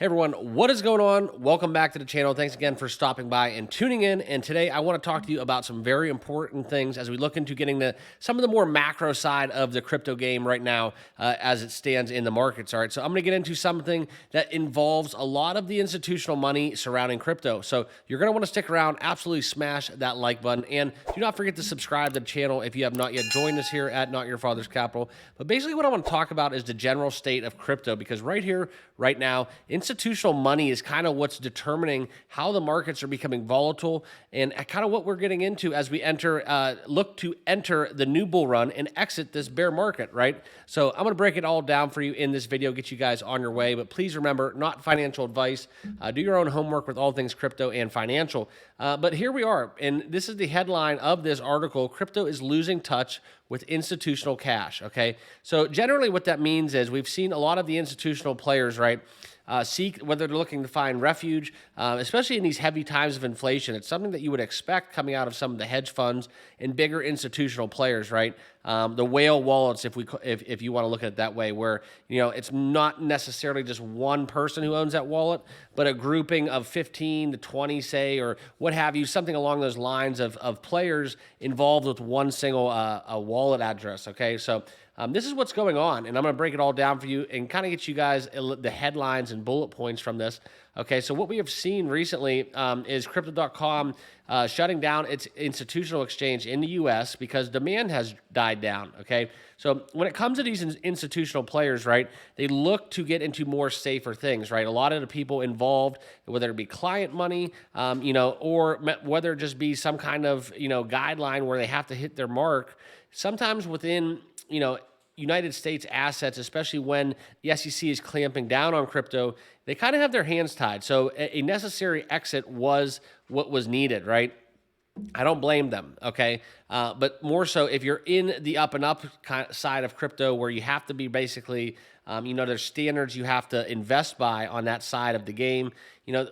Hey everyone, what is going on? Welcome back to the channel. Thanks again for stopping by and tuning in. And today I want to talk to you about some very important things as we look into getting to some of the more macro side of the crypto game right now as it stands in the markets. All right, so I'm going to get into something that involves a lot of the institutional money surrounding crypto. So you're going to want to stick around, absolutely smash that like button, and do not forget to subscribe to the channel if you have not yet joined us here at Not Your Father's Capital. But basically what I want to talk about is the general state of crypto, because right here, right now, institutional money is kind of what's determining how the markets are becoming volatile and kind of what we're getting into as we look to enter the new bull run and exit this bear market, right? So I'm going to break it all down for you in this video, get you guys on your way. But please remember, not financial advice. Do your own homework with all things crypto and financial. But here we are, and this is the headline of this article: crypto is losing touch with institutional cash. Okay, so generally what that means is we've seen a lot of the institutional players, right, seek whether they're looking to find refuge, especially in these heavy times of inflation. It's something that you would expect coming out of some of the hedge funds and bigger institutional players, right? The whale wallets, if you want to look at it that way, where it's not necessarily just one person who owns that wallet, but a grouping of 15 to 20, say, or what have you, something along those lines of players involved with one single wallet address. Okay, so this is what's going on, and I'm going to break it all down for you and kind of get you guys the headlines and bullet points from this. Okay, so what we have seen recently is Crypto.com shutting down its institutional exchange in the U.S. because demand has died down. Okay, so when it comes to these institutional players, right, they look to get into more safer things, right? A lot of the people involved, whether it be client money, or whether it just be some kind of guideline where they have to hit their mark, sometimes within United States assets, especially when the SEC is clamping down on crypto, they kind of have their hands tied. So a necessary exit was what was needed, right? I don't blame them, okay? But more so if you're in the up and up side of crypto where you have to be basically, there's standards you have to invest by on that side of the game.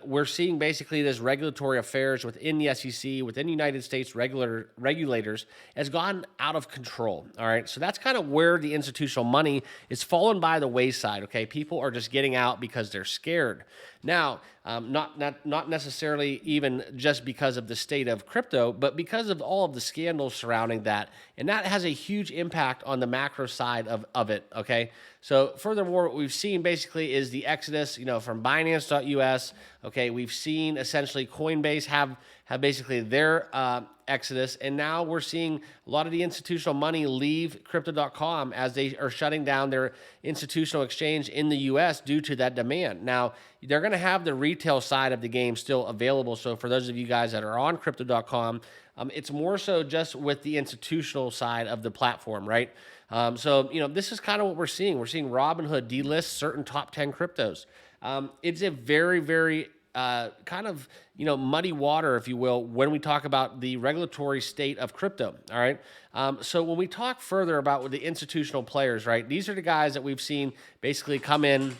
We're seeing basically this regulatory affairs within the SEC, within the United States regulators, has gone out of control, all right? So that's kind of where the institutional money is fallen by the wayside, okay? People are just getting out because they're scared. Now, not necessarily even just because of the state of crypto, but because of all of the scandals surrounding that. And that has a huge impact on the macro side of it, okay? So furthermore, what we've seen basically is the exodus, from Binance.us. Okay, we've seen essentially Coinbase have basically their exodus, and now we're seeing a lot of the institutional money leave Crypto.com as they are shutting down their institutional exchange in the U.S. due to that demand. Now, they're going to have the retail side of the game still available. So for those of you guys that are on Crypto.com, it's more so just with the institutional side of the platform, right? This is kind of what we're seeing. We're seeing Robinhood delist certain top 10 cryptos. It's a very, very kind of muddy water, if you will, when we talk about the regulatory state of crypto. All right. So when we talk further about the institutional players, right, these are the guys that we've seen basically come in,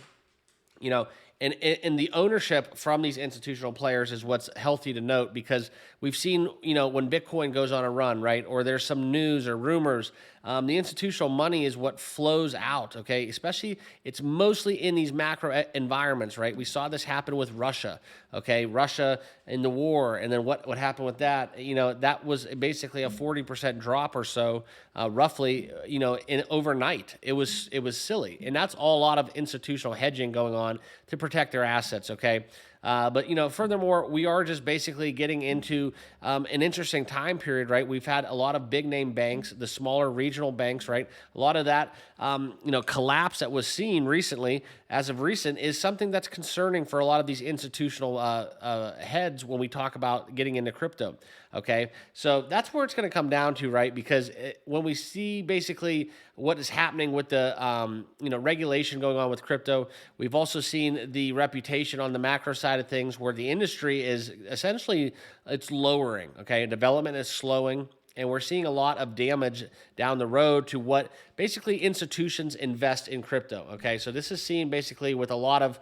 and the ownership from these institutional players is what's healthy to note, because we've seen, when Bitcoin goes on a run, right, or there's some news or rumors, the institutional money is what flows out, okay? Especially, it's mostly in these macro environments, right? We saw this happen with Russia, okay? Russia in the war, and then what happened with that? That was basically a 40% drop or so, roughly, in overnight. It was silly, and that's all a lot of institutional hedging going on to protect their assets, okay? But furthermore, we are just basically getting into an interesting time period, right? We've had a lot of big name banks, the smaller regional banks, right? A lot of that, collapse that was seen recently, as of recent, is something that's concerning for a lot of these institutional heads when we talk about getting into crypto. Okay, so that's where it's going to come down to, right? Because when we see basically what is happening with the regulation going on with crypto, we've also seen the reputation on the macro side of things where the industry is essentially, it's lowering. Okay, development is slowing. and we're seeing a lot of damage down the road to what basically institutions invest in crypto. Okay, so this is seen basically with a lot of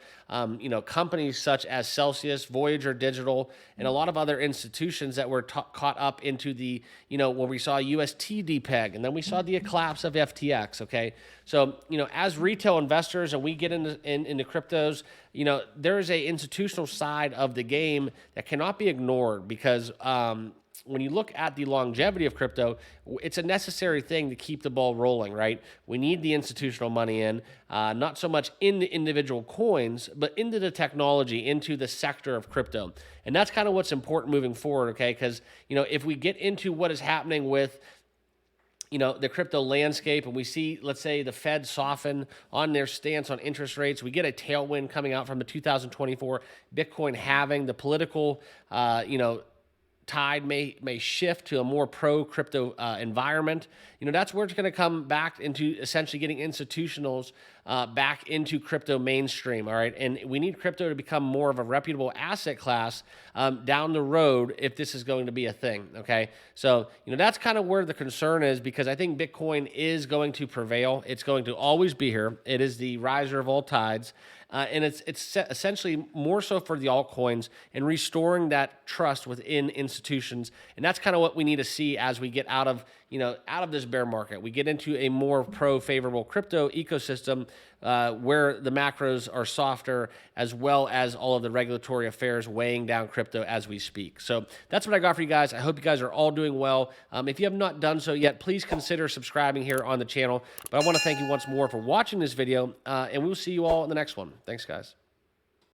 companies such as Celsius, Voyager Digital, and a lot of other institutions that were caught up into the when we saw UST depeg, and then we saw the collapse of FTX. Okay, so as retail investors and we get into cryptos, there is a institutional side of the game that cannot be ignored because when you look at the longevity of crypto, it's a necessary thing to keep the ball rolling, right? We need the institutional money in, not so much in the individual coins, but into the technology, into the sector of crypto. And that's kind of what's important moving forward, okay? Because, if we get into what is happening with the crypto landscape, and we see, let's say, the Fed soften on their stance on interest rates, we get a tailwind coming out from the 2024 Bitcoin halving, the political, tide may shift to a more pro-crypto environment. That's where it's going to come back into essentially getting institutionals back into crypto mainstream, all right? And we need crypto to become more of a reputable asset class down the road if this is going to be a thing, okay? So, that's kind of where the concern is, because I think Bitcoin is going to prevail. It's going to always be here. It is the riser of all tides. And it's essentially more so for the altcoins and restoring that trust within institutions. And that's kind of what we need to see as we get out of this bear market. We get into a more favorable crypto ecosystem where the macros are softer, as well as all of the regulatory affairs weighing down crypto as we speak. So that's what I got for you guys. I hope you guys are all doing well. If you have not done so yet, please consider subscribing here on the channel. But I want to thank you once more for watching this video, and we will see you all in the next one. Thanks, guys.